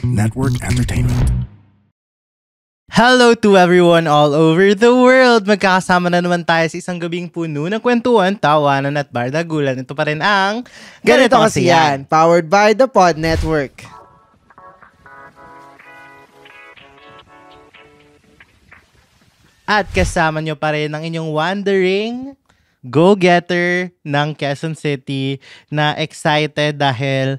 Network Entertainment. Hello to everyone all over the world! Magkakasama na naman tayo sa isang gabing puno ng kwentuhan, tawanan at bardagulan. Ito pa rin ang Ganito Kasi Yan, powered by the Pod Network. At kasama nyo pa rin ang inyong wandering go-getter ng Quezon City na excited dahil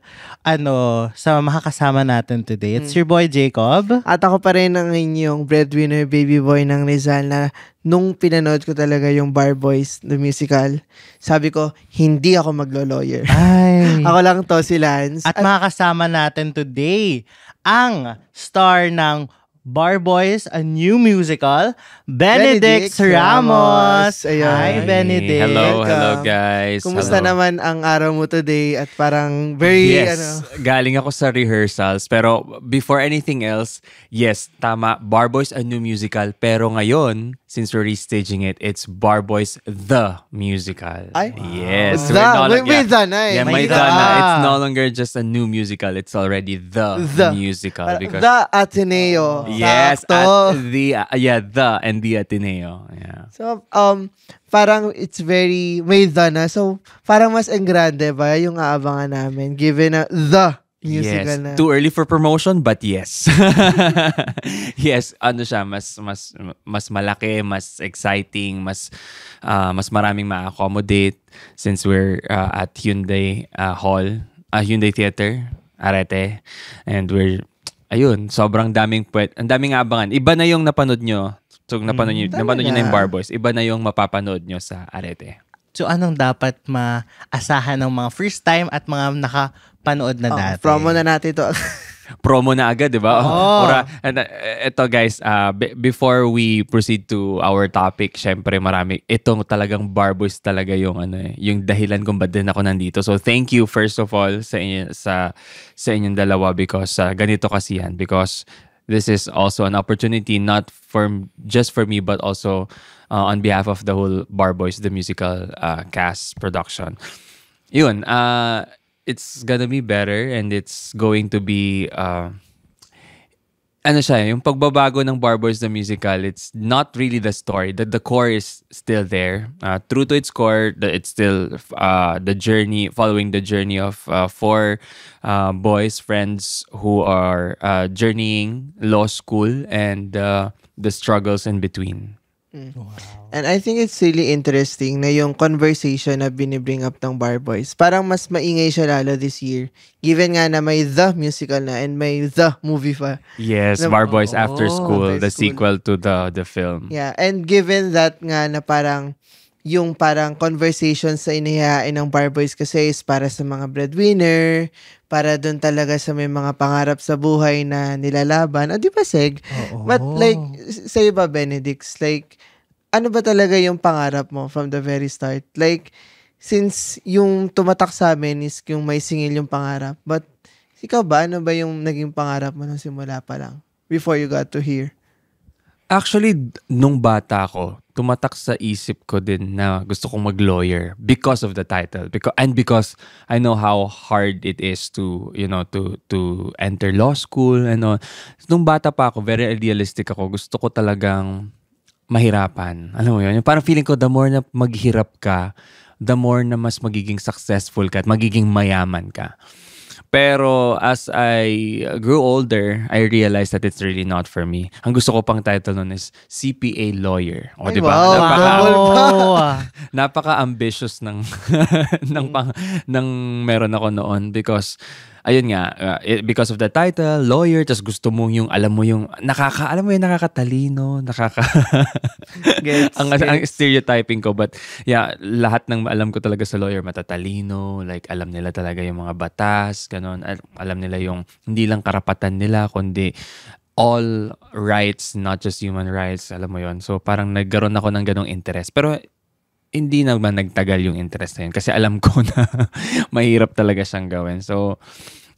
sa makakasama natin today. It's your boy Jacob. At ako pa rin ang inyong breadwinner baby boy ng Rizal na nung pinanood ko talaga yung Bar Boys, the musical, sabi ko, hindi ako maglo-lawyer. Ay. Ako lang to, si Lance. At makakasama natin today ang star ng Bar Boys, a new musical, Benedict Ramos. Ayun. Hi, Benedict. Hello Welcome. guys. Kumusta naman ang araw mo today? At parang very, galing ako sa rehearsals. Pero before anything else, yes, tama, Bar Boys, a new musical. Pero ngayon, since we're restaging it, it's Bar Boys, the musical. Ay? Yes. May the na eh. Yeah, may the na. It's no longer just a new musical. It's already the musical. Because The Ateneo. yes, Sakto. at the and the Ateneo. Yeah. So, parang it's very, may the na. So, parang mas engrande ba yung aabangan namin given na the musical Yes. na. Too early for promotion, but yes. Yes, siya, mas malaki, mas exciting, mas maraming ma-accommodate since we're at Hyundai Hall, Hyundai Theater, Arete, and we're sobrang daming ang daming abangan. Iba na yung napanood nyo. So, napanood nyo na yung Bar Boys. Iba na yung mapapanood nyo sa Arete. So, anong dapat maasahan ng mga first time at mga nakapanood na dati? Promo na natin to. Promo na agad, di ba? Oh. Ito guys, before we proceed to our topic, syempre itong talagang Bar Boys talaga yung yung dahilan kung ba't din ako nandito. So thank you first of all sa inyong dalawa because ganito kasi yan. Because this is also an opportunity not just for me but also on behalf of the whole Bar Boys, the musical cast production. Yun, it's gonna be better and it's going to be yung pagbabago ng Bar Boys the musical, it's not really the story. The core is still there. True to its core, it's still following the journey of four boys, friends who are journeying law school and the struggles in between. Wow. And I think it's really interesting na yung conversation na binibring up ng Bar Boys. Parang mas maingay siya lalo this year. Given nga na may the musical na and may the movie pa. Yes, Bar Boys After School, the sequel to the film. Yeah, and given that nga na parang yung parang conversation sa inihain ng Bar Boys kasi is para sa mga breadwinner, para doon talaga sa may mga pangarap sa buhay na nilalaban. O di ba, Seg? But like, sa iba, Benedicts, like, ano ba talaga yung pangarap mo from the very start? Like, since yung tumatak sa amin is yung may singil yung pangarap. But, ikaw ba? Ano ba yung naging pangarap mo nung simula pa lang? Before you got to here? Actually, nung bata ko, tumatak sa isip ko din na gusto kong mag-lawyer because of the title. Because I know how hard it is to enter law school and all. Nung bata pa ako, very idealistic ako. Gusto ko talagang mahirapan. Alam mo yun? Parang feeling ko, the more na maghirap ka, the more na mas magiging successful ka at magiging mayaman ka. Pero as I grew older, I realized that it's really not for me. Ang gusto ko pang title nun is CPA lawyer. O, di ba? Napaka-ambitious ng meron ako noon because ayun nga, because of the title, lawyer, tas gusto mo yung, alam mo yung nakakatalino, ang stereotyping ko. But yeah, lahat ng alam ko talaga sa lawyer, matatalino, like alam nila talaga yung mga batas, ganon. Alam nila yung, hindi lang karapatan nila, kundi all rights, not just human rights, alam mo yon. So parang nagkaroon ako ng ganong interest. Pero hindi naman nagtagal yung interest na yun kasi alam ko na mahirap talaga siyang gawin. So,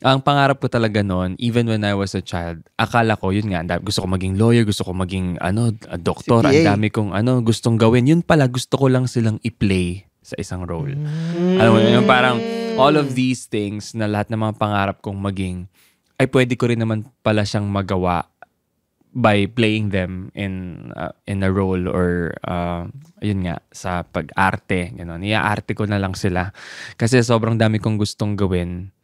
ang pangarap ko talaga noon, even when I was a child, akala ko, yun nga, gusto ko maging lawyer, gusto ko maging doktor, ang dami kong gustong gawin. Yun pala, gusto ko lang silang i-play sa isang role. Alam mo, yung parang all of these things na lahat ng mga pangarap kong maging, ay pwede ko rin naman pala siyang magawa by playing them in a role or yun nga sa pag-arte, gano'n. Iaarte ko na lang sila kasi sobrang dami kong gustong gawin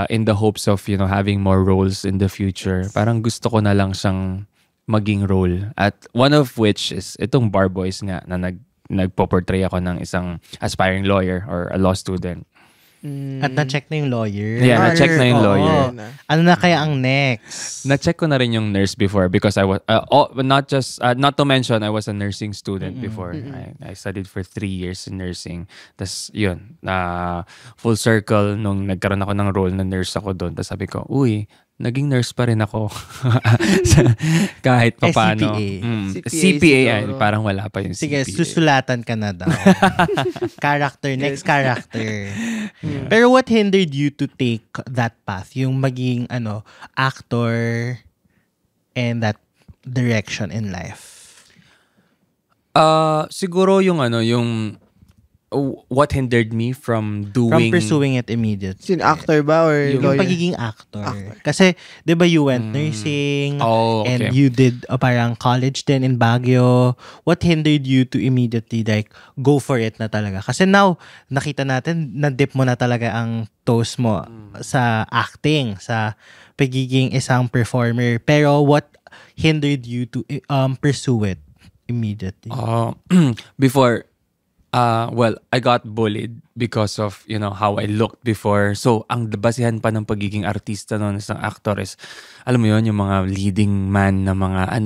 in the hopes of having more roles in the future. Parang gusto ko na lang siyang maging role, at one of which is itong Bar Boys nga na nagpo-portray ako ng isang aspiring lawyer or a law student. At na-check na yung lawyer. Yeah, na-check na yung Oo. lawyer. Ano na kaya ang next? Na-check ko na rin yung nurse before because I was not to mention I was a nursing student before. I studied for 3 years in nursing. Tas yun, full circle nung nagkaroon ako ng role na nurse ako doon. Tas sabi ko, uy, naging nurse pa rin ako. Kahit papaano. CPA siguro. parang wala pa yung Sige, CPA. susulatan ka na daw. Next character. Pero what hindered you to take that path? Yung maging actor and that direction in life? Siguro yung what hindered me from doing... From pursuing it immediately. Sin actor ba or Yung lawyer? pagiging actor. Kasi, di ba you went nursing and okay. you did parang college din in Baguio. What hindered you to immediately go for it na talaga? Kasi now, nakita natin, na-dip mo na talaga ang toes mo sa acting, sa pagiging isang performer. Pero what hindered you to pursue it immediately? Before... well, I got bullied because of, how I looked before. So, ang basihan pa ng pagiging artista noon, isang actor is, alam mo yun, yung mga leading man na mga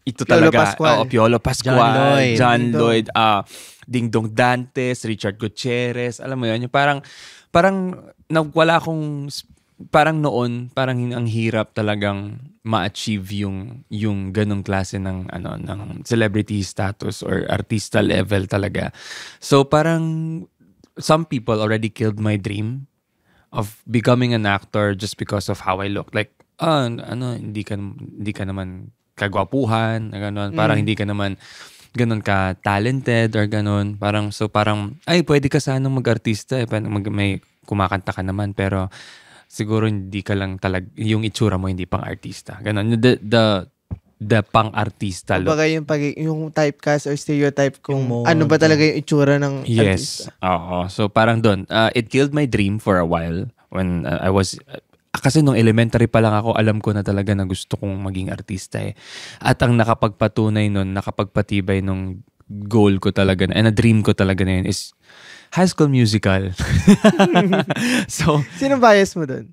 ito Piolo talaga. Pascual. Piolo Pascual, John Lloyd. Ding Dong Dantes, Richard Gutierrez. Alam mo yun, yung parang wala akong, parang noon, parang ang hirap talagang ma-achieve yung ganong klase ng celebrity status or artista level talaga. So parang some people already killed my dream of becoming an actor just because of how I look. Like hindi ka naman kagwapuhan, ganon. Parang hindi ka naman ganon ka talented or ganon. Parang ay pwede ka sanang mag-artista may kumakanta ka naman pero siguro hindi ka lang yung itsura mo hindi pang artista. Ganon. The pang artista look. Kumbaga yung typecast or stereotype kung Yung ano ba talaga yung itsura ng Yes. artista. Oo. So parang doon, it killed my dream for a while when I was kasi nung elementary pa lang ako, alam ko na talaga na gusto kong maging artista eh. At ang nakapagpatunay nun, nakapagpatibay nung goal ko talaga na dream ko talaga na yun is High School Musical. So, Sino bias mo dun?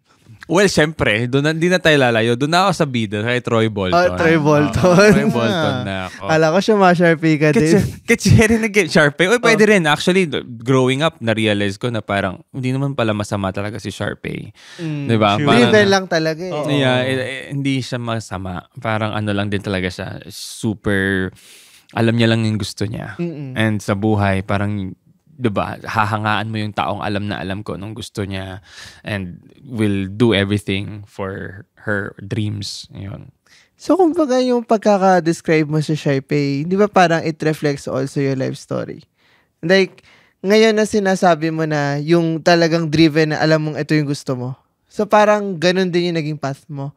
well, syempre, doon hindi na tayo lalayo. Doon na ako sa bida kay Troy Bolton. Troy Bolton. Troy Bolton na ako. Ala ko siya ma-sharpie ka din. Kasi rin nag-Sharpay. Uy, pwede rin. Actually, growing up, na-realize ko na parang hindi naman pala masama talaga si Sharpay. Diba? Driven lang talaga eh. Yeah, hindi siya masama. Parang lang din talaga siya. Super, alam niya lang yung gusto niya. And sa buhay, parang diba, hahangaan mo yung taong alam na alam ko nung gusto niya and will do everything for her dreams. Yun. So, kumbaga yung pagkaka-describe mo sa Sharpay, di ba parang it reflects also your life story? Like, ngayon na sinasabi mo na yung talagang driven na alam mong ito yung gusto mo. So, parang ganun din yung naging path mo.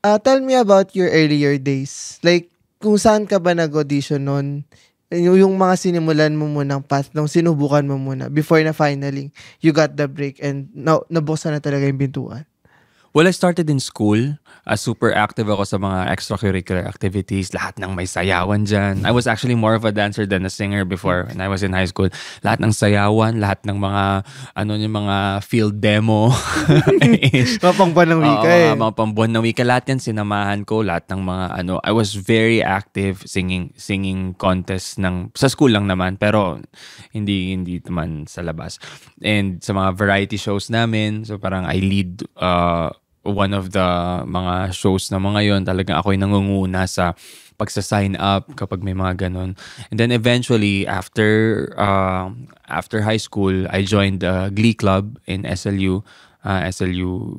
Tell me about your earlier days. Like, kung saan ka ba nag-audition nun? Yung mga sinimulan mo munang path, nung sinubukan mo muna before na finally you got the break and nabuksan na talaga yung pintuan. Well, I started in school. Super active ako sa mga extracurricular activities. Lahat ng may sayawan dyan. I was actually more of a dancer than a singer before when I was in high school. Lahat ng sayawan, lahat ng mga, yung mga field demo. Mapangbuwan ng wika eh. Mga pambuwan ng wika. Lahat yan sinamahan ko. Lahat ng mga, I was very active singing contest sa school lang naman. Pero hindi naman sa labas. And sa mga variety shows namin, so parang I lead, one of the mga shows na mga yon, talagang ako yung nangunguna sa pagsa-sign up kapag may mga ganun. And then eventually, after high school, I joined the Glee Club in SLU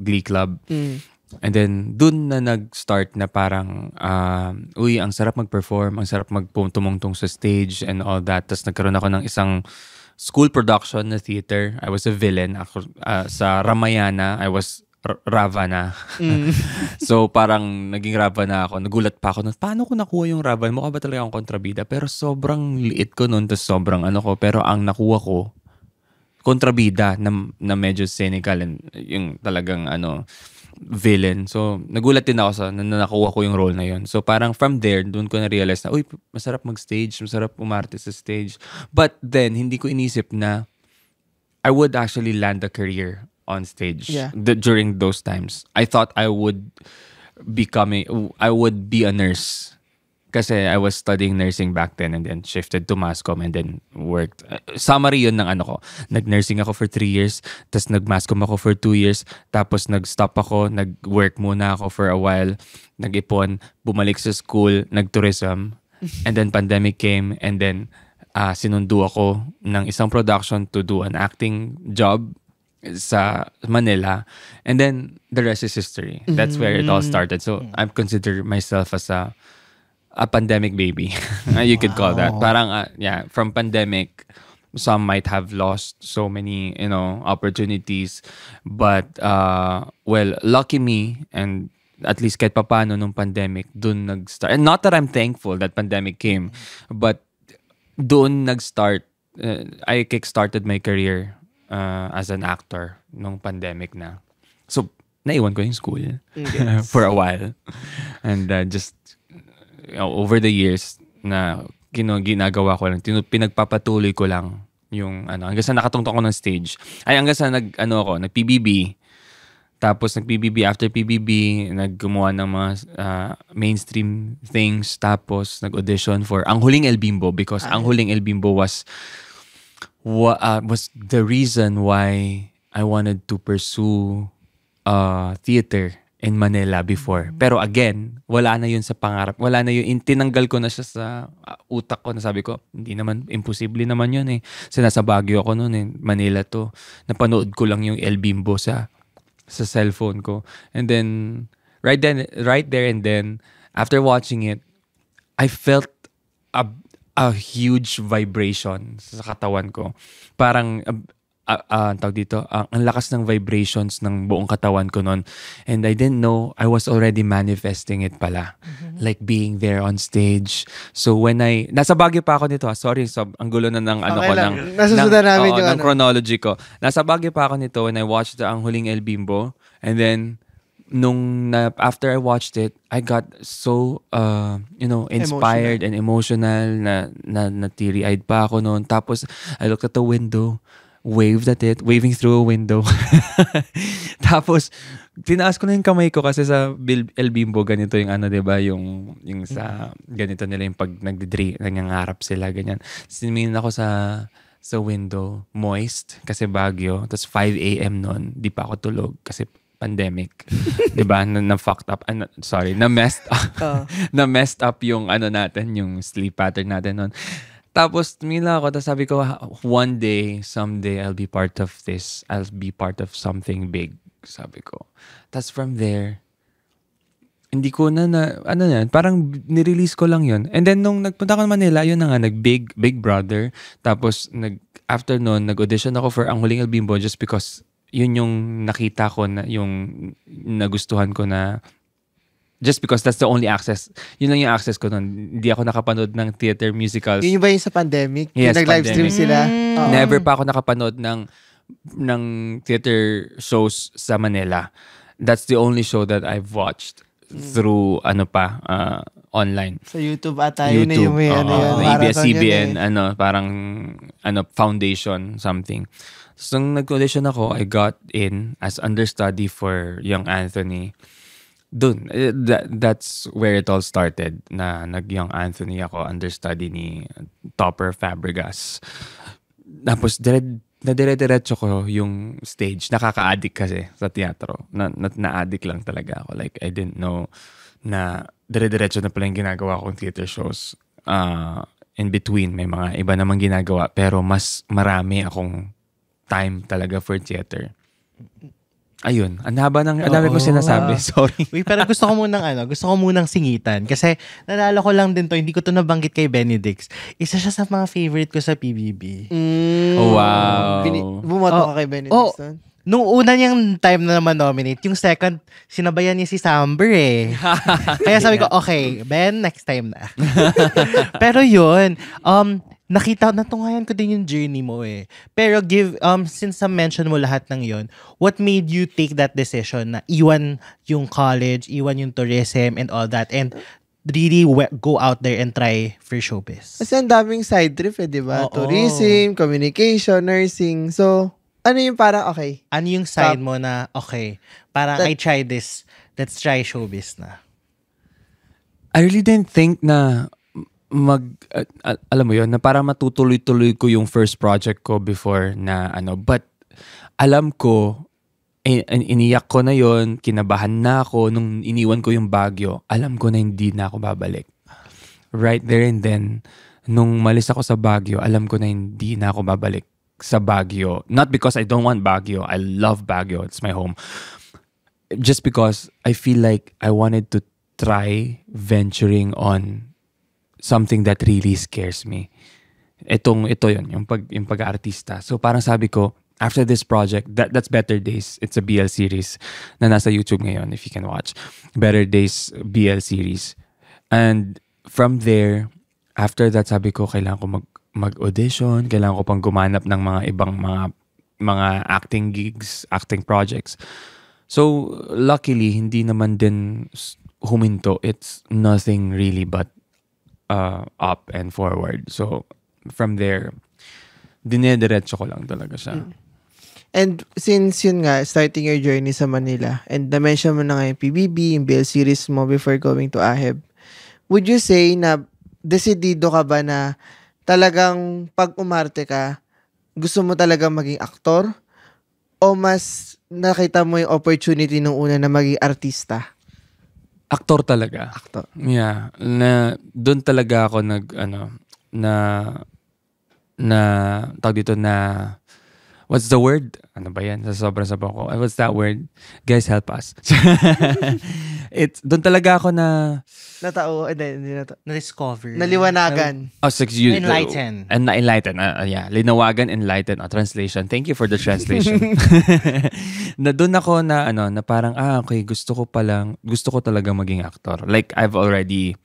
Glee Club. And then, dun na nag-start na parang, ang sarap mag-perform, ang sarap tumungtong sa stage and all that. Tapos nagkaroon ako ng isang school production na theater. I was a villain. Ako, sa Ramayana, I was Ravana. So parang naging Ravana ako. Nagulat pa ako. Paano ko nakuha yung Ravana? Mukha ba talaga akong kontrabida? Pero sobrang liit ko nun. Tapos sobrang ko. Pero ang nakuha ko, kontrabida na medyo cynical and yung talagang villain. So nagulat din ako na nakuha ko yung role na yun. So parang from there, doon ko na-realize na, uy, masarap mag-stage, masarap umarte sa stage. But then, hindi ko inisip na I would actually land a career on stage during those times. I thought I would be a nurse. Kasi I was studying nursing back then and then shifted to Masscom and then worked. Summary yun ng ko. Nag-nursing ako for 3 years, tapos nag-Masscom ako for 2 years, tapos nag-stop ako, nag-work muna ako for a while, nag-ipon, bumalik sa school, nag-tourism, and then pandemic came, and then sinundo ako ng isang production to do an acting job sa Manila, and then the rest is history. That's where it all started. So I consider myself as a pandemic baby. You could call that. Parang from pandemic, some might have lost so many opportunities, but well, lucky me, and at least kahit papano nung pandemic dun nag-start. And not that I'm thankful that pandemic came, but doon nag-start. I kick-started my career as an actor nung pandemic na. So, naiwan ko yung school for a while. And just over the years na ginagawa ko lang, pinagpapatuloy ko lang yung hanggang sa nakatungtong ko ng stage. Ay, hanggang sa nag-PBB. Tapos nag-PBB, after PBB, naggumawa ng mga mainstream things. Tapos nag-audition for Ang Huling El Bimbo, because Ang Huling El Bimbo was the reason why I wanted to pursue theater in Manila before. Pero again, wala na yun sa pangarap. Wala na yun. Tinanggal ko na siya sa utak ko. Nasabi ko, hindi naman, imposible naman yun eh. Kasi nasa Baguio ako noon eh. Manila to. Napanood ko lang yung El Bimbo sa cellphone ko. And then, right there and then, after watching it, I felt a huge vibration sa katawan ko. Parang, tawag dito, ang lakas ng vibrations ng buong katawan ko noon. And I didn't know, I was already manifesting it pala. Like being there on stage. So when nasa Baguio pa ako nito, sorry, ang gulo na ng ko lang. Nasusundan namin yung ng chronology ko. Nasa Baguio pa ako nito when I watched Ang Huling El Bimbo. And then, after I watched it, I got so, inspired and emotional na teary-eyed pa ako noon. Tapos, I looked at the window, waving through a window. Tapos, tinaas ko na yung kamay ko kasi sa El Bimbo, ganito yung diba, yung sa, ganito nila yung pag nangangarap sila, ganyan. Sinimingin ako sa window, moist, kasi Baguio. Tapos 5 a.m. noon, di pa ako tulog kasi pandemic. Diba? Na-fucked up. Na-messed up. Na-messed up yung natin, yung sleep pattern natin noon. Tapos, tumingin ako, tapos sabi ko, one day, someday, I'll be part of this. I'll be part of something big, sabi ko. Tapos from there, hindi ko parang nirelease ko lang yun. And then, nung nagpunta ko naman Manila, yun na nga, Big Brother. Tapos, after nun, nag-audition ako for Ang Huling El Bimbo just because yun yung nakita ko na, yung nagustuhan ko na, just because that's the only access. Yun lang yung access ko nun. Hindi ako nakapanood ng theater musicals. Yun ba yung sa pandemic? Yes, yung nag-livestream sila? Never pa ako nakapanood ng theater shows sa Manila. That's the only show that I've watched through online. Sa YouTube ata yun na yung may ABS-CBN, parang foundation, something. So, nung nag-audition ako, I got in as understudy for Young Anthony. Dun, that's where it all started, na nag-Young Anthony ako, understudy ni Topper Fabregas. Tapos, dire-diretso ko yung stage. Nakaka-addict kasi sa teatro. Na-addict lang talaga ako. Like, I didn't know na dire-diretso na pala yung ginagawa kong theater shows. In between, may mga iba namang ginagawa. Pero mas marami akong time talaga for theater. Ayun, ang haba ng, ang dami Oo. ko sinasabi. Sorry. Uy, pero gusto ko munang singitan. Kasi, nalala ko lang din to, hindi ko to nabanggit kay Benedix. Isa siya sa mga favorite ko sa PBB. Oh, wow. Bumoto ka kay Benedict nun? Nung una niyang time na nominate, yung second, sinabayan niya si Samber eh. Kaya sabi ko, okay, Ben, next time na. Pero yun, natunghayan ko din yung journey mo eh. Pero since mention mo lahat ng yun, what made you take that decision na iwan yung college, iwan yung tourism and all that, and really go out there and try for showbiz? Kasi ang daming side trip di ba? Oo. Tourism, communication, nursing. So, ano yung parang okay? Ano yung side mo na, okay, parang I try this, let's try showbiz na? I really didn't think na alam mo yun, na parang matutuloy-tuloy ko yung first project ko before na but alam ko, iniyak ko na yun, kinabahan na ako, nung iniwan ko yung Baguio, alam ko na hindi na ako babalik. Right there and then, nung malis ako sa Baguio, alam ko na hindi na ako babalik sa Baguio. Not because I don't want Baguio. I love Baguio. It's my home. Just because I feel like I wanted to try venturing on something that really scares me. Ito yun, yung pag-aartista. So parang sabi ko, after this project, that's Better Days. It's a BL series na nasa YouTube ngayon if you can watch. Better Days BL series. And from there, after that, sabi ko, kailangan ko mag-audition, kailangan ko pang gumanap ng mga ibang mga acting gigs, acting projects. So, luckily, hindi naman din huminto. It's nothing really but up and forward. So, from there, dinediretso ko lang talaga siya. And since yun nga, starting your journey sa Manila, and na-mention mo na nga yung PBB, yung BL series mo before going to AHEB, would you say na desidido ka ba na talagang pag umarte ka, gusto mo talaga maging aktor? O mas nakita mo yung opportunity nung una na maging artista? Aktor talaga. Aktor. Yeah. Doon talaga ako tawag dito na, what's the word? Ano ba yan? Sa sobrang sabaw ko. What's that word? Guys, help us. Doon talaga ako Na-discover. Naliwanagan. Enlighten. Enlighten. Yeah. Linawagan, enlighten. Translation. Thank you for the translation. Na doon ako na parang, okay, gusto ko talaga maging actor. Like, I've already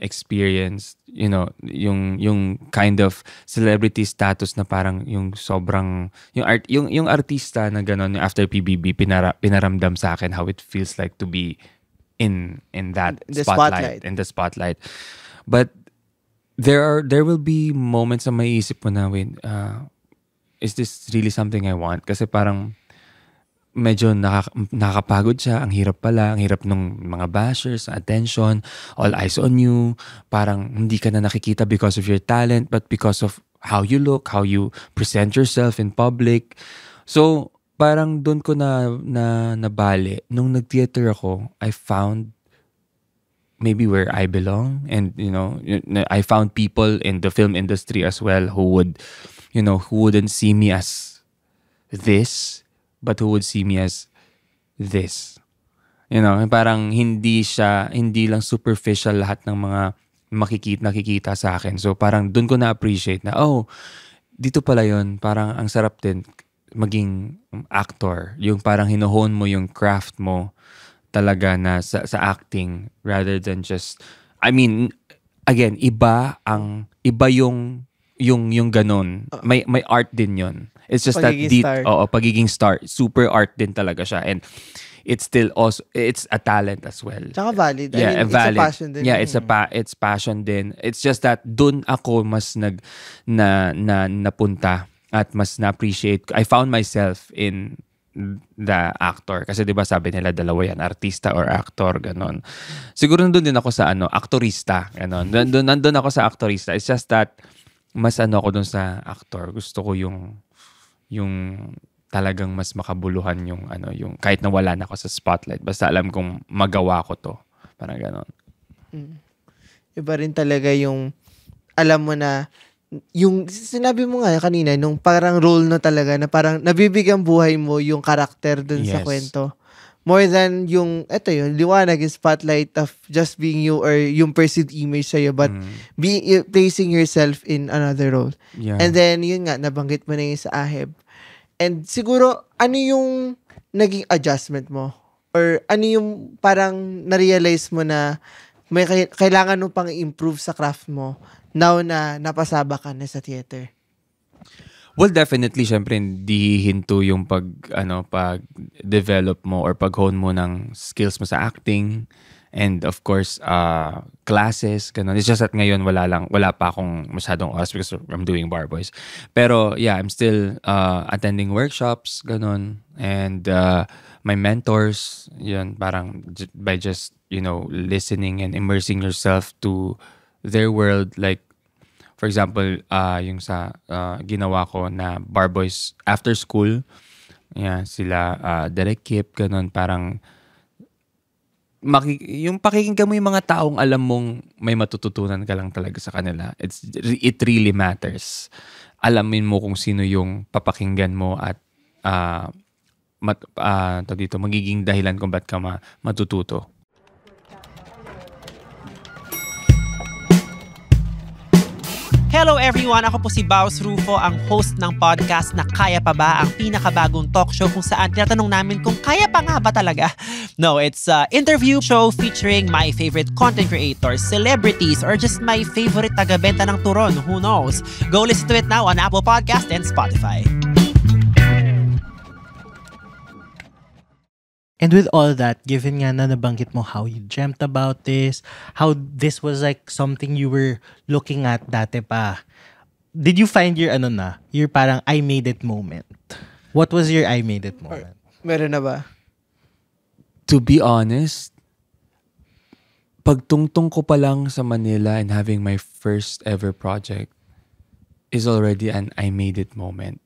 experienced, yung kind of celebrity status na parang yung sobrang, yung artista na gano'n, after PBB, pinaramdam sa akin how it feels like to be in that spotlight. In the spotlight. But there will be moments na maiisip mo na, wait, is this really something I want? Kasi parang medyo nakakapagod siya. Ang hirap pala. Ang hirap ng mga bashers, attention, all eyes on you. Parang hindi ka na nakikita because of your talent, but because of how you look, how you present yourself in public. So, parang doon ko na nabali. Nung nag-theater ako, I found maybe where I belong. And, I found people in the film industry as well who wouldn't see me as this, but who would see me as this. Parang hindi lang superficial lahat ng mga nakikita sa akin. So parang doon ko na-appreciate na, dito pala yun. Parang ang sarap din maging actor. Yung parang hinohone mo yung craft mo talaga na sa acting rather than just, again, iba yung ganun. May art din yun. It's just pagiging that star. Pagiging star, super art din talaga siya, and it's still also, it's a talent as well. Tsaka valid. Yeah, It's valid. a passion din. Yeah, it's passion din. It's just that dun ako mas napunta at mas na-appreciate. I found myself in the actor. Kasi 'di ba sabi nila dalawa yan, artista or actor, ganon. Siguro nandun din ako sa aktorista, ganon. Nandun ako sa aktorista. It's just that mas ako dun sa actor. Gusto ko yung talagang mas makabuluhan yung kahit na wala na ako sa spotlight, basta alam kong magawa ko to. Parang ganon. Iba rin talaga yung alam mo na yung sinabi mo nga kanina, nung parang role na talaga, na parang nabibigyan buhay mo yung karakter dun sa Yes. kwento. More than yung, eto yun, liwanag, yung spotlight of just being you or yung perceived image sa'yo, but placing yourself in another role. Yeah. And then, yun nga, nabanggit mo na yung sa Aheb. And siguro, ano yung naging adjustment mo? Or ano yung parang na-realize mo na may kailangan mo pang improve sa craft mo now na napasaba ka na sa theater? Well, definitely, syempre, hindi hinto yung pag-develop mo or pag-hone mo ng skills mo sa acting. And of course, classes, ganun. It's just that ngayon wala pa akong masyadong oras because I'm doing Bar Boys. Pero yeah, I'm still attending workshops, ganun. And my mentors, yun, parang by just, listening and immersing yourself to their world. Like, for example, yung sa ginawa ko na Bar Boys after school, yeah, sila Derek Kip, ganun, parang yung pakikinggan mo yung mga taong alam mong may matututunan ka lang talaga sa kanila. It really matters. Alamin mo kung sino yung papakinggan mo at magiging dahilan kung ba't ka matututo. Hello everyone! Ako po si Baus Rufo, ang host ng podcast na Kaya Pa Ba? Ang pinakabagong talk show kung saan tinatanong namin kung kaya pa nga ba talaga. No, it's an interview show featuring my favorite content creators, celebrities, or just my favorite taga-benta ng turon. Who knows? Go listen to it now on Apple Podcast and Spotify. And with all that, given nga na nabanggit mo how you dreamt about this, how this was like something you were looking at dati pa, did you find your your parang I made it moment? What was your I made it moment? Meron na ba? To be honest, pagtungtong ko pa lang sa Manila and having my first ever project is already an I made it moment.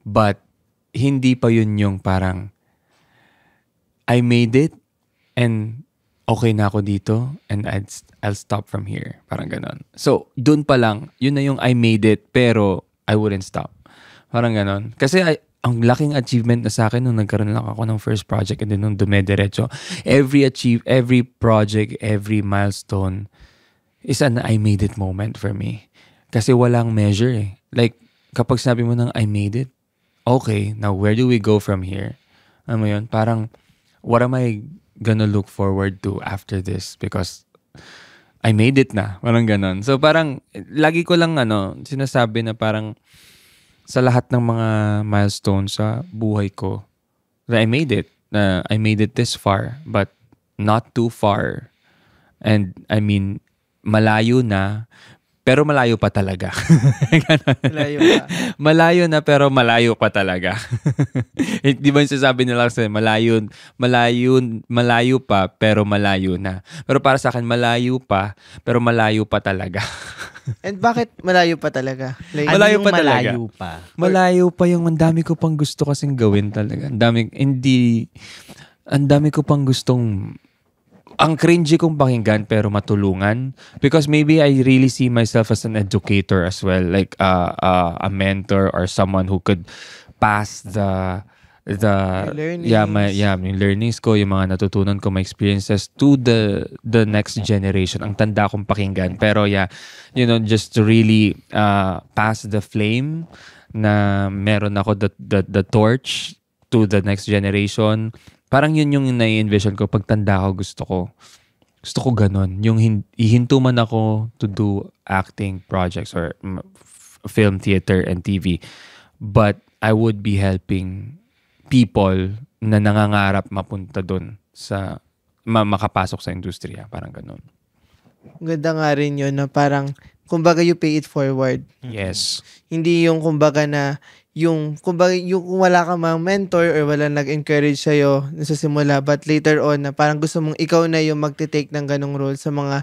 But hindi pa yun yung parang I made it and okay na ako dito and I'll stop from here. Parang ganon. So, dun pa lang, yun na yung I made it pero I wouldn't stop. Parang ganon. Kasi ang laking achievement na sa akin nung nagkaroon lang ako ng first project and then nung dumediretso. Every project, every milestone is an I made it moment for me. Kasi walang measure eh. Like, kapag sabi mo ng I made it, okay, now where do we go from here? Ano mo yun? Parang, what am I gonna look forward to after this? Because I made it na. Parang ganon. So parang, lagi ko lang sinasabi na parang sa lahat ng mga milestones sa buhay ko, that I made it. I made it this far, but not too far. And I mean, malayo na, pero malayo pa talaga. Malayo pa. Malayo na pero malayo pa talaga. Di ba yung sasabi nila kasi malayo pa pero malayo na. Pero para sa akin, malayo pa pero malayo pa talaga. And bakit malayo pa talaga? Like, Malayo Ano yung pa talaga. malayo pa? Malayo pa yung ang dami ko pang gusto kasing gawin talaga. Ang dami ko pang gustong ang cringy kong pakinggan pero matulungan because maybe I really see myself as an educator as well, like a mentor or someone who could pass the learnings. yung learnings ko, yung mga natutunan ko, my experiences to the next generation. Ang tanda kong pakinggan pero just to really pass the flame na meron ako the torch to the next generation. Parang yun yung nai-envision ko pag tanda ko, gusto ko ganun. Yung ihinto man ako to do acting projects or film, theater, and TV. But I would be helping people na nangangarap mapunta dun sa makapasok sa industriya. Parang ganun. Ganda nga rin yun na parang, kumbaga you pay it forward. Yes. Hindi yung kumbaga na, yung kung wala kang mga mentor or wala nag-encourage sa'yo sa simula, but later on na parang gusto mong ikaw na yung magte-take ng ganong role sa mga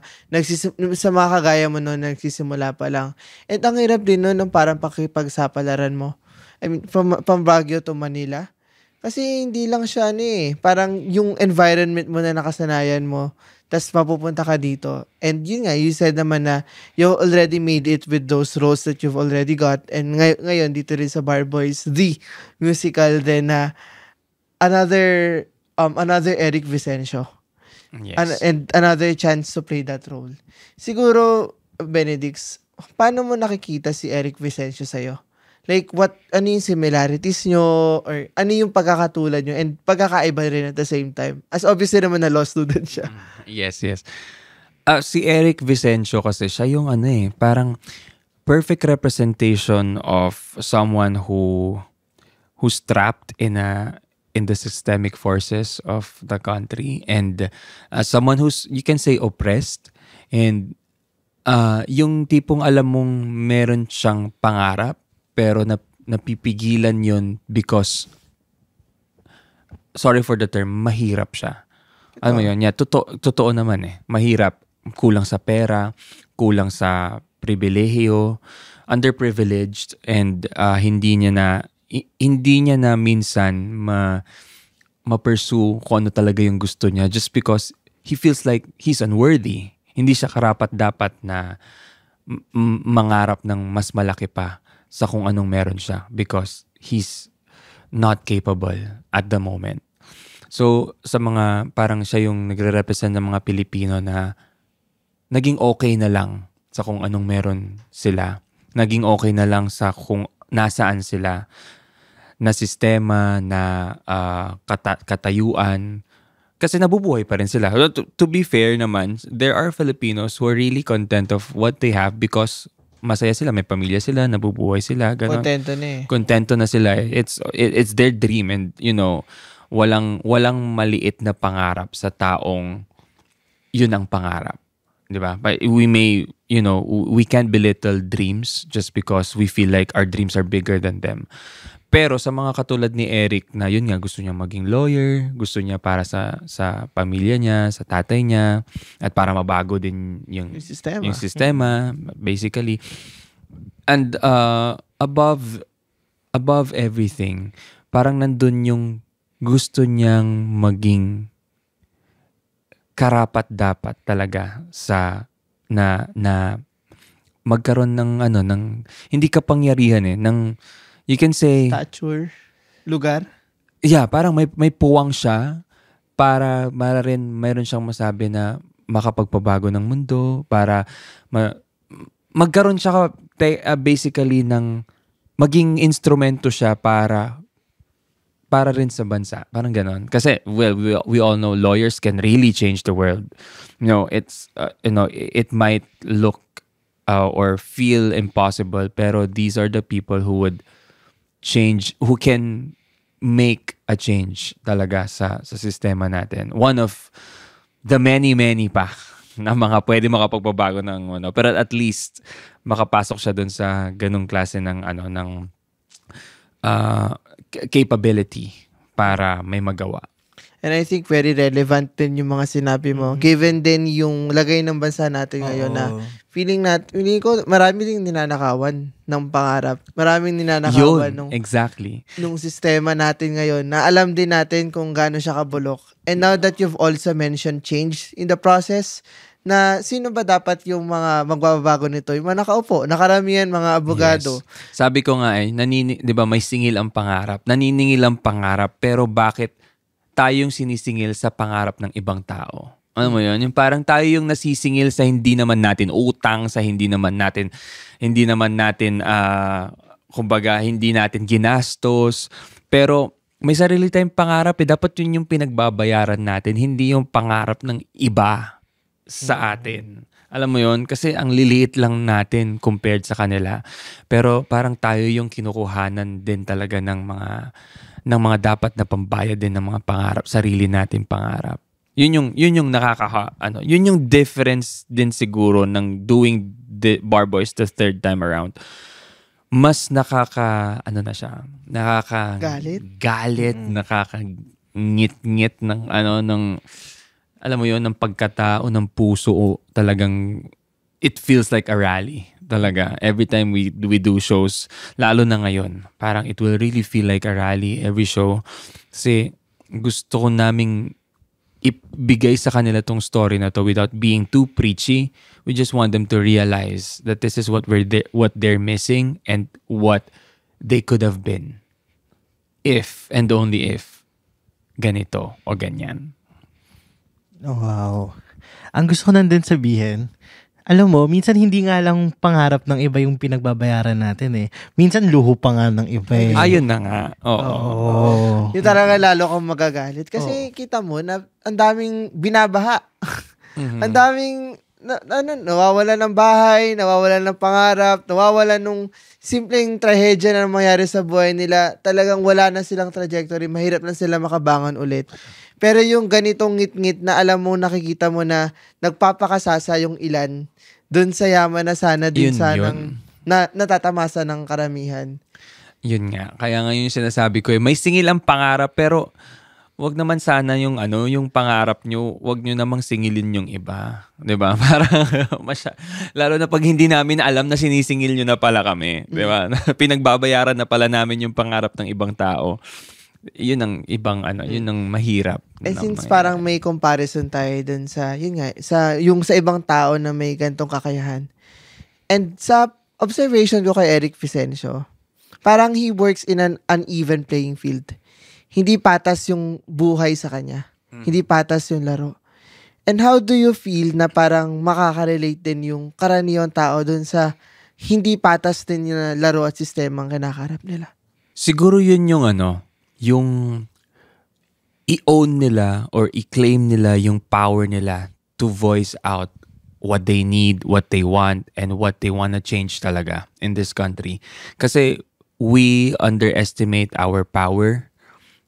sa mga kagaya mo noon nagsisimula pa lang. At ang hirap din noon ng parang pakipagsapalaran mo. I mean, from Baguio to Manila, Kasi hindi lang siya parang yung environment mo na nakasanayan mo, tas mapupunta ka dito. And yun nga, you said naman na you already made it with those roles that you've already got. And ngayon dito rin sa Bar Boys, the musical din na another Eric Vicencio. Yes. And another chance to play that role. Siguro, Benedix, paano mo nakikita si Eric Vicencio sa'yo? Like, ano yung similarities nyo? Or ano yung pagkakatulad nyo? And pagkakaiba rin at the same time? As obviously naman na law student siya. Yes. Si Eric Vicencio kasi siya yung parang perfect representation of someone who's trapped in the systemic forces of the country, and someone who's, you can say, oppressed, and yung tipong alam mong meron siyang pangarap pero napipigilan yun because, sorry for the term, mahirap siya. Ano mo yun? Yeah, totoo naman mahirap. Kulang sa pera, kulang sa pribilehiyo, underprivileged, and hindi niya na minsan ma-pursue kung ano talaga yung gusto niya just because he feels like he's unworthy. Hindi siya karapat-dapat na mangarap ng mas malaki pa sa kung anong meron siya because he's not capable at the moment. So, sa mga, parang siya yung nagre-represent ng mga Pilipino na naging okay na lang sa kung anong meron sila. Naging okay na lang sa kung nasaan sila, na sistema, na katayuan. Kasi nabubuhay pa rin sila. To be fair naman, there are Filipinos who are really content of what they have because masaya sila, may pamilya sila, nabubuhay sila, ganun. Kontento na sila. It's their dream, and walang maliit na pangarap sa taong yun ang pangarap. 'Di ba? But we may, we can't belittle dreams just because we feel like our dreams are bigger than them. Pero sa mga katulad ni Eric na yun nga, gusto niya maging lawyer, gusto niya para sa pamilya niya, sa tatay niya, at para mabago din yung sistema, basically. And above everything, parang nandun yung gusto niyang maging karapat-dapat talaga sa na magkaroon ng hindi kapangyarihan ng, you can say, stature, lugar. Yeah, parang may puwang siya para mayroon siyang masabi na makapagpabago ng mundo, para magkaroon siya basically ng maging instrumento siya para rin sa bansa. Parang ganon. Kasi, well, we all know lawyers can really change the world. It's, it might look or feel impossible, pero these are the people who would change, who can make a change talaga sa sistema natin. One of the many pa na mga pwede makapagpabago ng pero at least makapasok siya dun sa ganung klase ng capability para may magawa. And I think very relevant din yung mga sinabi mo. Given din yung lagay ng bansa natin ngayon na feeling ko marami ding ninanakawan ng pangarap. Maraming ninanakawan nung sistema natin ngayon na alam din natin kung gaano siya kabulok. And now that you've also mentioned change in the process, na sino ba dapat yung mga magbabago nito? Yung mga nakaupo, nakaramihan mga abogado. Yes. Sabi ko nga 'di ba may singil ang pangarap. Naniningil ang pangarap, pero bakit tayong sinisingil sa pangarap ng ibang tao? Ano mo yun? Yung parang tayo yung nasisingil sa hindi naman natin utang, sa hindi naman natin kumbaga hindi natin ginastos. Pero may sarili tayong pangarap dapat yun yung pinagbabayaran natin, hindi yung pangarap ng iba sa atin. Alam mo yun? Kasi ang liliit lang natin compared sa kanila. Pero parang tayo yung kinukuhanan din talaga ng mga dapat na pambayad din ng mga pangarap, sarili natin pangarap. Yun yung yun yung difference din siguro ng doing the Bar Boys the third time around. Mas galit, nakakangit-ngit ng alam mo yun, ng pagkatao, ng puso, talagang it feels like a rally talaga. Every time we do shows, lalo na ngayon, parang it will really feel like a rally every show. Kasi gusto ko naming ibigay sa kanila tong story na to without being too preachy. We just want them to realize that this is what they're missing and what they could have been. If and only if ganito o ganyan. Oh, wow. Ang gusto ko nandun sabihin, alam mo, minsan hindi nga lang pangarap ng iba yung pinagbabayaran natin eh. Minsan luho pa nga ng iba eh. Ayun na nga. Oo. Oh. Yung talaga lalo kang magagalit. Kasi kita mo na ang daming binabaha. Ang daming nawawalan ng bahay, nawawalan ng pangarap, nawawalan nung simpleng trahedya na mangyari sa buhay nila. Talagang wala na silang trajectory. Mahirap na sila makabangon ulit. Pero yung ganitong ngit-ngit na alam mo, nakikita mo na nagpapakasasa yung ilan dun sa yaman na sana din sanang natatamasa ng karamihan. Yun nga. Kaya nga yung sinasabi ko, may singil ang pangarap pero wag naman sana yung yung pangarap nyo, wag nyo namang singilin yung iba. 'Di ba? Parang lalo na pag hindi namin alam na sinisingil nyo na pala kami, 'di ba? Pinagbabayaran na pala namin yung pangarap ng ibang tao. Yun ang ibang yun ang mahirap. Since parang may comparison tayo dun sa sa ibang tao na may gantong kakayahan. And sa observation ko kay Eric Vicencio, parang he works in an uneven playing field. Hindi patas yung buhay sa kanya. Hindi patas yung laro. And how do you feel na parang makaka-relate din yung karaniwang tao dun sa hindi patas din yung laro at sistema ang kinakarap nila? Siguro yun yung yung i-own nila or i-claim nila yung power nila to voice out what they need, what they want, and what they want to change talaga in this country. Kasi we underestimate our power.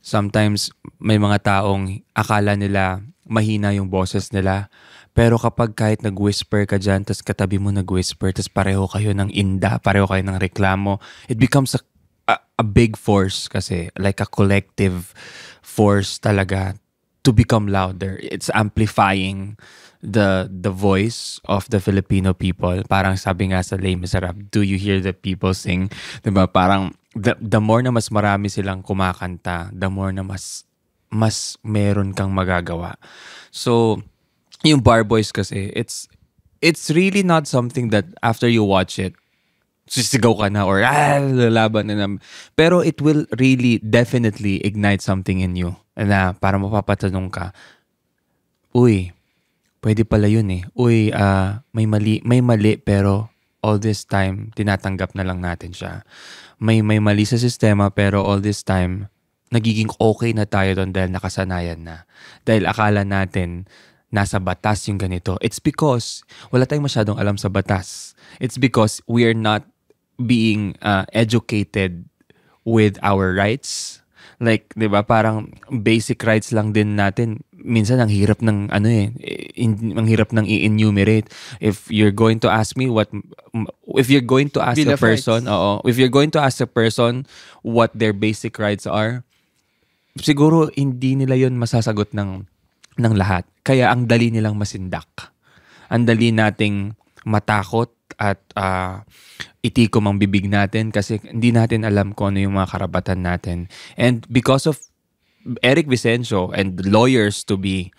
Sometimes may mga taong akala nila mahina yung boses nila. Pero kapag kahit nag-whisper ka dyan, tas katabi mo nag-whisper, tas pareho kayo ng inda, pareho kayo ng reklamo, it becomes a big force kasi, like a collective force talaga to become louder. It's amplifying the voice of the Filipino people. Parang sabi nga sa Les Miserables, do you hear the people sing? Diba? Parang the more na mas marami silang kumakanta, the more na mas meron kang magagawa. So, yung Bar Boys kasi, it's really not something that after you watch it, sisigaw ka na or lalaban na. Pero it will really definitely ignite something in you na para mapapatanong ka, uy, pwede pala yun eh. Uy, may mali pero all this time tinatanggap na lang natin siya. May mali sa sistema pero all this time nagiging okay na tayo doon dahil nakasanayan na. Dahil akala natin nasa batas yung ganito. It's because wala tayong masyadong alam sa batas. It's because we are not being educated with our rights. Like, 'di ba, parang basic rights lang din natin. Minsan ang hirap ng ang hirap ng i-enumerate. If you're going to ask me if you're going to ask a person, if you're going to ask a person what their basic rights are, siguro hindi nila 'yon masasagot ng lahat. Kaya ang dali nilang masindak. Ang dali nating matakot at itikom ang bibig natin kasi hindi natin alam kung ano yung mga karapatan natin. And because of Eric Vicencio and lawyers to be,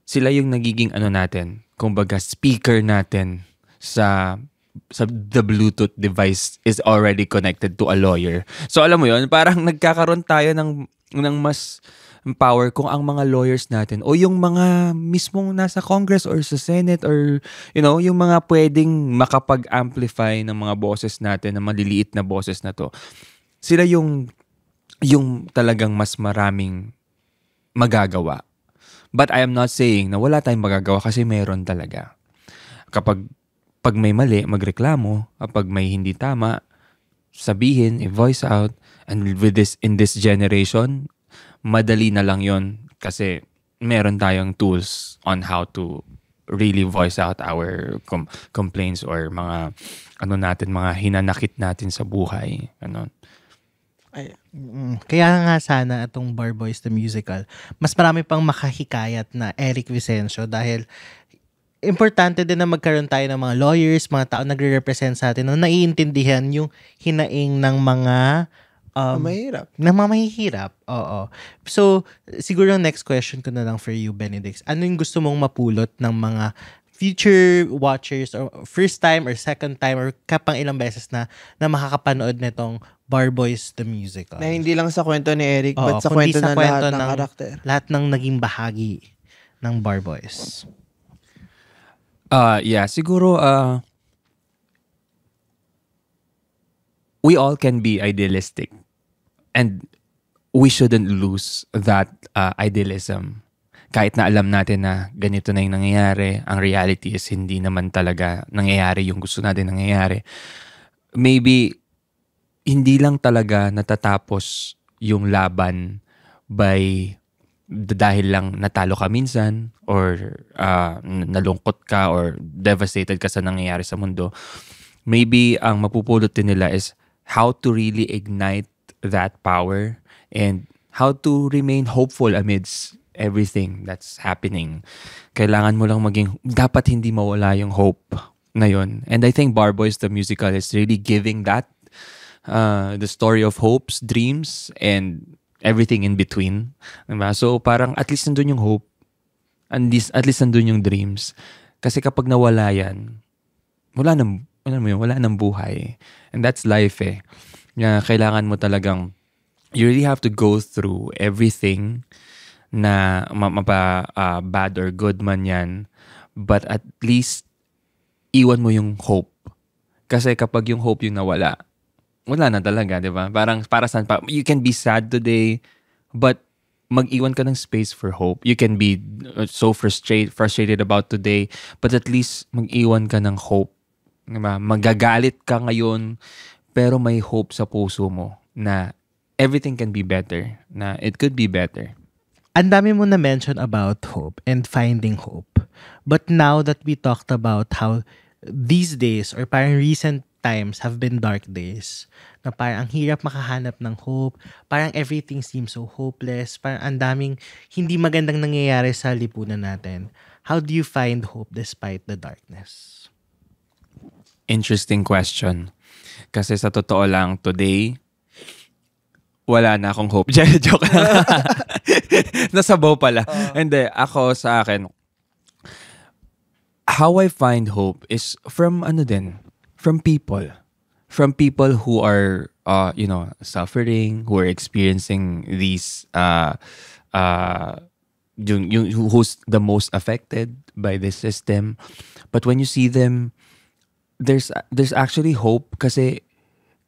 sila yung nagiging natin, kumbaga speaker natin sa the Bluetooth device is already connected to a lawyer. So alam mo yun, parang nagkakaroon tayo ng mas power kung ang mga lawyers natin o yung mga mismong nasa Congress or sa Senate or yung mga pwedeng makapag-amplify ng mga boses natin, ng maliliit na boses na to. Sila yung talagang mas maraming magagawa. But I am not saying na wala tayong magagawa kasi meron talaga. Pag may mali, magreklamo. Kapag may hindi tama, sabihin, i-voice out. And in this generation, madali na lang yon kasi meron tayong tools on how to really voice out our complaints or mga mga hinanakit natin sa buhay. Kaya nga sana itong Bar Boys the Musical, mas marami pang makahikayat na Eric Vicencio dahil importante din na magkaroon tayo ng mga lawyers, mga tao nagre-represent sa atin na naiintindihan yung hinaing ng mga Mahirap. ng mga mahihirap. Oo. So, siguro ang next question ko na lang for you, Benedict. Ano yung gusto mong mapulot ng mga future watchers or first time or second time or kapang ilang beses na makakapanood nitong Barboys the Musical? Na hindi lang sa kwento ni Eric, Oo, but sa kundi kwento sa ng lahat ng ng karakter. lahat ng naging bahagi ng Barboys. Yeah, siguro we all can be idealistic and we shouldn't lose that idealism. Kahit na alam natin na ganito na yung nangyayari, ang reality is hindi naman talaga nangyayari yung gusto natin nangyayari. Maybe hindi lang talaga natatapos yung laban by dahil lang natalo ka minsan or nalungkot ka or devastated ka sa nangyayari sa mundo. Maybe ang mapupulot din nila is how to really ignite that power and how to remain hopeful amidst everything that's happening. Kailangan mo lang dapat hindi mawala yung hope na yun. And I think Barboys the Musical is really giving that, the story of hopes, dreams, and everything in between. Diba? So parang at least nandun yung hope, at least nandun yung dreams. Kasi kapag nawala yan, wala nang buhay. And that's life eh. Kailangan mo talagang, you really have to go through everything na bad or good man yan, but at least iwan mo yung hope. Kasi kapag yung hope yung nawala, wala na talaga, di ba? Parang para saan pa, you can be sad today, but mag-iwan ka ng space for hope. You can be so frustrated about today, but at least mag-iwan ka ng hope. Diba? Magagalit ka ngayon, pero may hope sa puso mo na everything can be better, na it could be better. Ang dami mo na mention about hope and finding hope. But now that we talked about how these days or parang recent times have been dark days, na parang ang hirap makahanap ng hope, parang everything seems so hopeless, parang ang daming hindi magandang nangyayari sa lipunan natin. How do you find hope despite the darkness? Interesting question. Kasi sa totoo lang, today, wala na akong hope. Joke lang. Nasabaw pala. Hindi, ako sa akin, how I find hope is from from people. From people who are, suffering, who are experiencing these, who's the most affected by this system. But when you see them, there's actually hope kasi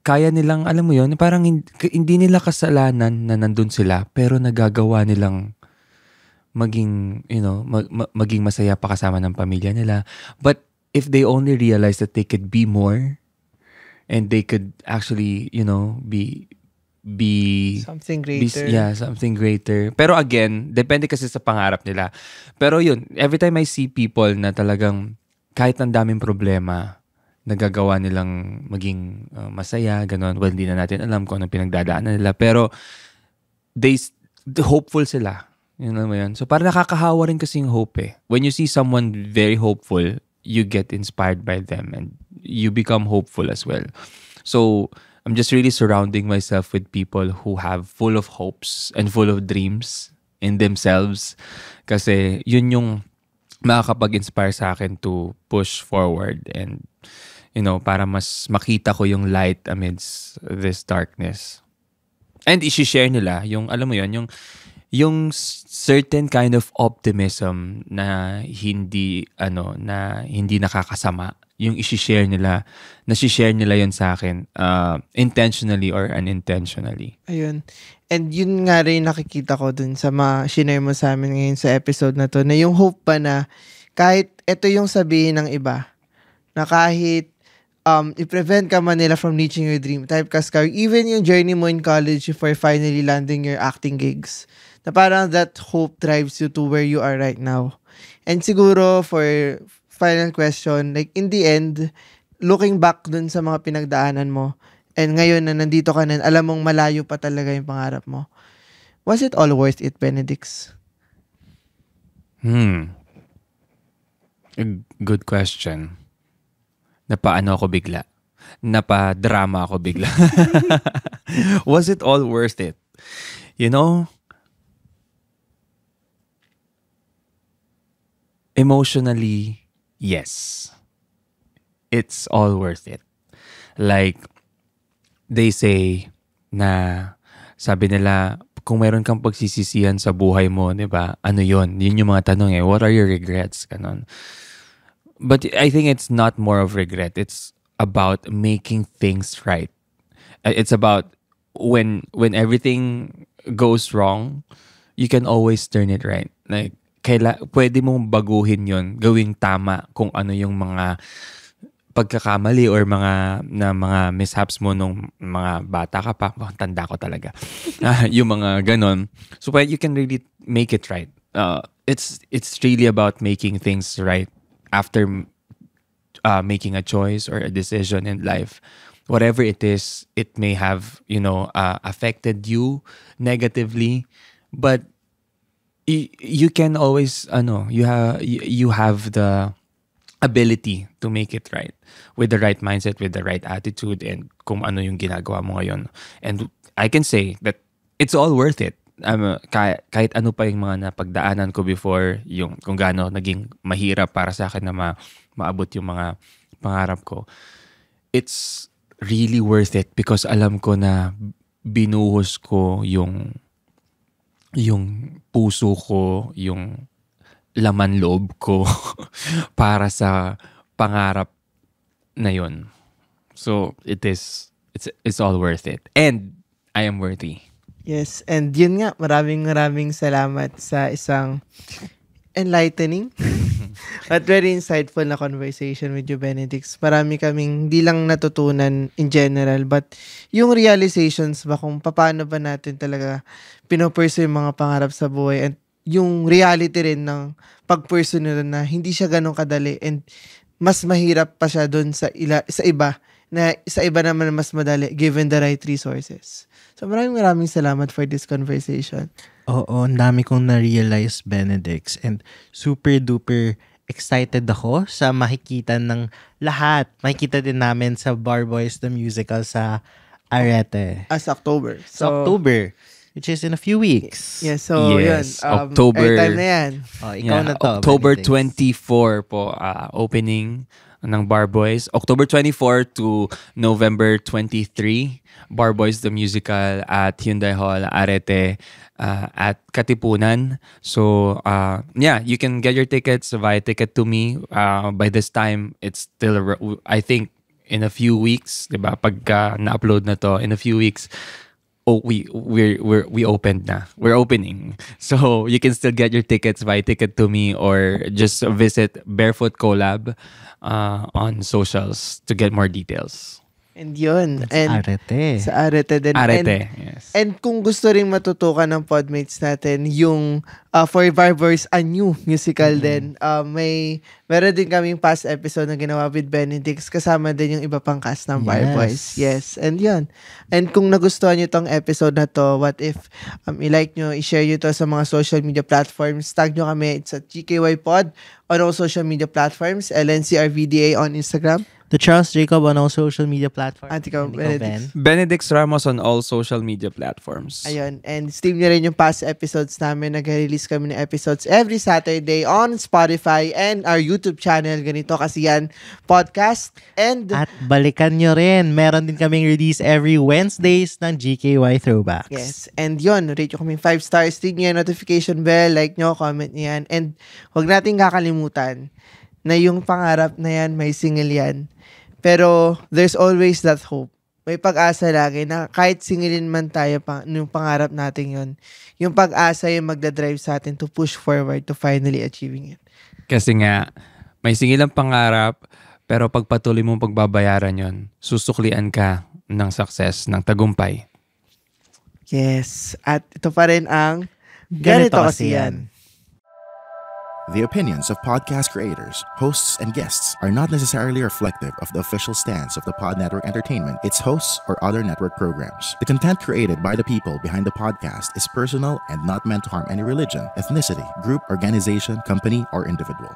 kaya nilang, alam mo yun, parang hindi nila kasalanan na nandun sila, pero nagagawa nilang maging, maging masaya pa kasama ng pamilya nila. But if they only realize that they could be more, and they could actually, be Something greater. Something greater. Pero again, depende kasi sa pangarap nila. Pero yun, every time I see people na talagang kahit ang daming problema, nagagawa nilang maging masaya, gano'n. Well, hindi na natin alam kung anong pinagdadaanan nila. Pero hopeful sila. Yun mo yun. So parang nakakahawa rin kasi yung hope eh. When you see someone very hopeful, you get inspired by them and you become hopeful as well. So I'm just really surrounding myself with people who have full of hopes and full of dreams in themselves. Kasi yun yung makakapag-inspire sa akin to push forward and para mas makita ko yung light amidst this darkness. And i-share nila yung, alam mo yun, yung certain kind of optimism na hindi nakakasama. Yung i-share nila, na-share nila yun sa akin, intentionally or unintentionally. Ayun. And yun nga rin nakikita ko dun sa shinare mo sa amin ngayon sa episode na to, na yung hope pa na kahit ito yung sabihin ng iba, na kahit i-prevent ka man nila from reaching your dream typecast ka, even yung journey mo in college before finally landing your acting gigs, na parang that hope drives you to where you are right now. And siguro for final question, like in the end, looking back dun sa mga pinagdaanan mo, and ngayon na nandito ka na, alam mong malayo pa talaga yung pangarap mo, was it all worth it, Benedicts? Good question. Napaano ako bigla? Napa-drama ako bigla. Was it all worth it? You know, emotionally, yes. It's all worth it. Like, they say na, sabi nila, kung meron kang pagsisisihan sa buhay mo, di ba? Ano yun? Yun yung mga tanong eh. What are your regrets? Ganon. But I think it's not more of regret. It's about making things right. It's about when everything goes wrong, you can always turn it right. Like, pwede mong baguhin yun, gawing tama kung ano yung mga pagkakamali or mga mishaps mo nung mga bata ka pa. Tanda ko talaga. Yung mga ganon. So you can really make it right. It's really about making things right after making a choice or a decision in life. Whatever it is, it may have, affected you negatively, but you can always, you have the ability to make it right with the right mindset, with the right attitude, and kung ano yung ginagawa mo ngayon. And I can say that it's all worth it. Kahit ano pa yung mga napagdaanan ko before, yung kung gaano naging mahirap para sa akin na maabot yung mga pangarap ko, it's really worth it because alam ko na binuhos ko yung puso ko, yung laman loob ko para sa pangarap na yun. So it's all worth it. And I am worthy. Yes, and yun nga, maraming salamat sa isang enlightening at very insightful na conversation with you, Benedict. Marami kaming hindi lang natutunan in general, but yung realizations ba kung paano ba natin talaga pinopursue yung mga pangarap sa buhay, and yung reality rin ng pag-pursue nila na hindi siya ganun kadali, and mas mahirap pa siya doon sa iba, na sa iba naman mas madali given the right resources. So maraming salamat for this conversation. Oo, ang dami kong na-realize, Benedict. And super duper excited ako sa makikita ng lahat. Makikita din namin sa Bar Boys the Musical sa Arete. As October. So, October, which is in a few weeks. Yeah, so yes, yun. October. Airtime na yan. Oh, ikaw na to, October Benedict. 24 po, opening ng Bar Boys. October 24 to November 23, Bar Boys the Musical at Hyundai Hall, Arete, at Katipunan. So, you can get your tickets via Ticket to Me. By this time, it's still, I think, in a few weeks, diba? Pagka na-upload na to, in a few weeks, we opened na. We're opening. So, you can still get your tickets via Ticket to Me or just visit Barefoot Collab on socials to get more details. And yun. Arete. Sa Arete din. Arete, yes. And kung gusto rin matutukan ng podmates natin, yung For Bar Boys, a new musical din. Meron din kaming past episode na ginawa with Benedict. Kasama din yung iba pang cast ng Bar Boys. Yes. And yun. And kung nagustuhan nyo tong episode na to, what if i-like nyo, i-share nyo to sa mga social media platforms. Tag nyo kami. It's at GKY Pod on all social media platforms. LNCRVDA on Instagram. The Charles Jacob on all social media platforms. At ikaw, And Benedict. Benedict Ramos on all social media platforms. Ayun. And stream nyo rin yung past episodes namin. Nag-release kami ng episodes every Saturday on Spotify and our YouTube channel. Ganito kasi yan, podcast. And At balikan nyo rin. Meron din kaming release every Wednesdays ng GKY Throwbacks. yes. And yun, rate nyo kaming 5 stars. Stream nyo yung notification bell. Like nyo, comment nyo yan. And huwag natin kakalimutan na yung pangarap na yan, may single yan. Pero there's always that hope. May pag-asa lagi na kahit singilin man tayo yung pangarap natin yun, yung pag-asa yung magdadrive sa atin to push forward to finally achieving it. Kasi nga, may singilang pangarap, pero pagpatuloy mong pagbabayaran yon, susuklian ka ng success, ng tagumpay. Yes. At ito pa rin ang Ganito Kasi Yan. The opinions of podcast creators, hosts, and guests are not necessarily reflective of the official stance of the Pod Network Entertainment, its hosts, or other network programs. The content created by the people behind the podcast is personal and not meant to harm any religion, ethnicity, group, organization, company, or individual.